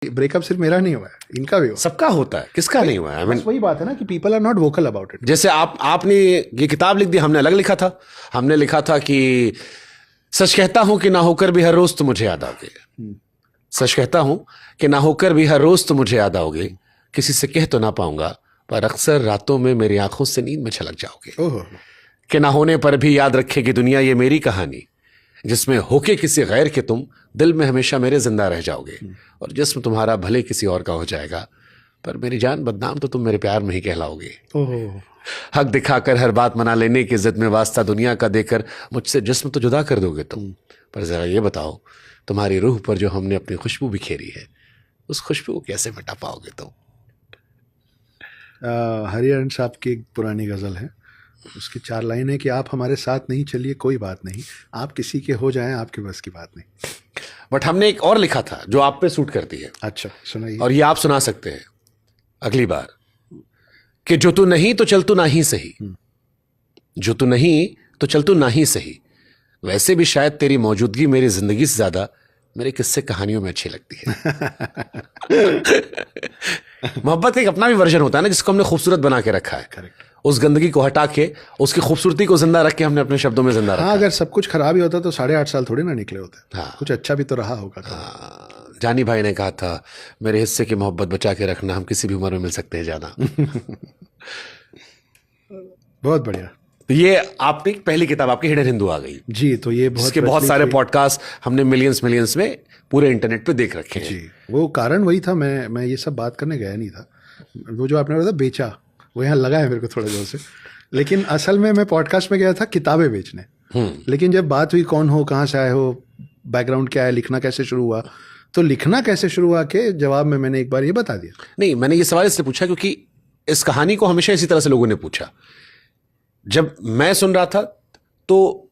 Breakup सिर्फ मेरा नहीं हुआ है, इनका भी हुआ। सबका होता है, किसका नहीं हुआ है? बस वही बात है ना कि people are not vocal about it. जैसे आपने ये किताब लिख दी, हमने अलग लिखा था। हमने लिखा था कि सच कहता हूं कि ना होकर भी हर रोज तो मुझे याद आओगे। सच कहता हूं कि ना होकर भी हर रोज तो मुझे याद आओगे, किसी से कह तो ना पाऊंगा पर अक्सर रातों में मेरी आंखों से नींद में छलक जाओगे। ओहो। कि ना होने पर भी याद रखेगी दुनिया ये मेरी कहानी, जिसमें होके किसी गैर के तुम दिल में हमेशा मेरे जिंदा रह जाओगे, और जिस्म तुम्हारा भले किसी और का हो जाएगा पर मेरी जान बदनाम तो तुम मेरे प्यार में ही कहलाओगे। ओहो। हक दिखाकर हर बात मना लेने की जिद में वास्ता दुनिया का देकर मुझसे जिस्म तो जुदा कर दोगे तुम, पर जरा ये बताओ तुम्हारी रूह पर जो हमने अपनी खुशबू बिखेरी है, उस खुशबू को कैसे मिटा पाओगे तुम? हरिहरन साहब की एक पुरानी गज़ल है, उसकी 4 लाइन है कि आप हमारे साथ नहीं चलिए कोई बात नहीं, आप किसी के हो जाएं आपके बस की बात नहीं। बट हमने एक और लिखा था जो आप पे सूट करती है, अच्छा सुनाइए। और ये आप सुना सकते हैं अगली बार, कि जो तू नहीं तो चल तू ना ही सही, जो तू नहीं तो चल तू ना ही सही, वैसे भी शायद तेरी मौजूदगी मेरी जिंदगी से ज्यादा मेरे किस्से कहानियों में अच्छी लगती है। मोहब्बत का एक अपना भी वर्जन होता है ना, जिसको हमने खूबसूरत बना के रखा है। करेक्ट। उस गंदगी को हटा के उसकी खूबसूरती को जिंदा रख के हमने अपने शब्दों में जिंदा रखा। हाँ, अगर सब कुछ खराब ही होता तो 8.5 साल थोड़ी ना निकले होते। हाँ। कुछ अच्छा भी तो रहा होगा। जानी भाई ने कहा था, मेरे हिस्से की मोहब्बत बचा के रखना, हम किसी भी उम्र में मिल सकते हैं जाना। बहुत बढ़िया। तो ये आपकी पहली किताब, आपकी हिडन हिंदू आ गई जी, तो ये बहुत जिसके बहुत सारे पॉडकास्ट हमने मिलियंस में पूरे इंटरनेट पे देख रखे हैं। जी, वो कारण वही था, मैं ये सब बात करने गया नहीं था। वो जो आपने बताया बेचा, वो यहाँ लगा है मेरे को थोड़ा जोर से, लेकिन असल में मैं पॉडकास्ट में गया था किताबें बेचने। लेकिन जब बात हुई कौन हो, कहाँ से आए हो, बैकग्राउंड क्या है, लिखना कैसे शुरू हुआ, तो लिखना कैसे शुरू हुआ के जवाब में मैंने एक बार ये बता दिया। नहीं, मैंने ये सवाल इसलिए पूछा क्योंकि इस कहानी को हमेशा इसी तरह से लोगों ने पूछा। जब मैं सुन रहा था तो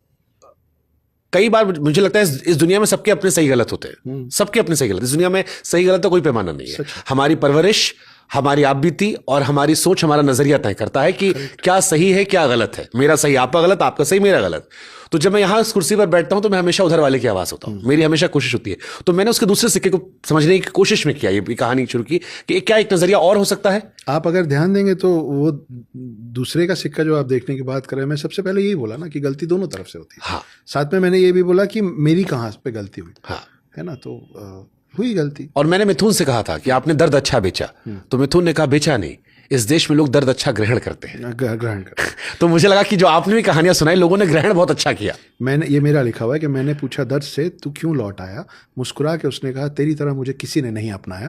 कई बार मुझे लगता है इस दुनिया में सबके अपने सही गलत होते हैं, सबके अपने सही गलत। इस दुनिया में सही गलत का कोई पैमाना नहीं है। हमारी परवरिश, हमारी आप बीती और हमारी सोच, हमारा नजरिया तय करता है कि क्या सही है क्या गलत है। मेरा सही आपका गलत, आपका सही मेरा गलत। तो जब मैं यहां इस कुर्सी पर बैठता हूं तो मैं हमेशा उधर वाले की आवाज होता हूं, मेरी हमेशा कोशिश होती है। तो मैंने उसके दूसरे सिक्के को समझने की कोशिश में किया, ये कहानी शुरू की कि क्या एक नजरिया और हो सकता है। आप अगर ध्यान देंगे तो वो दूसरे का सिक्का जो आप देखने की बात कर रहे हैं, मैं सबसे पहले यही बोला ना कि गलती दोनों तरफ से होती है। हाँ। साथ में मैंने ये भी बोला कि मेरी कहाँ पे गलती हुई, हाँ, है ना, तो हुई गलती। और मैंने मिथुन से कहा था कि आपने दर्द अच्छा बेचा, तो मिथुन ने कहा बेचा नहीं, इस देश में लोग दर्द अच्छा ग्रहण करते हैं। ग्रहण कर। तो मुझे लगा कि जो आपने भी कहानियां सुनाई, लोगों ने ग्रहण बहुत अच्छा किया। मैंने, ये मेरा लिखा हुआ है कि मैंने पूछा दर्द से तू क्यों लौट आया, मुस्कुरा के उसने कहा तेरी तरह मुझे किसी ने नहीं अपनाया,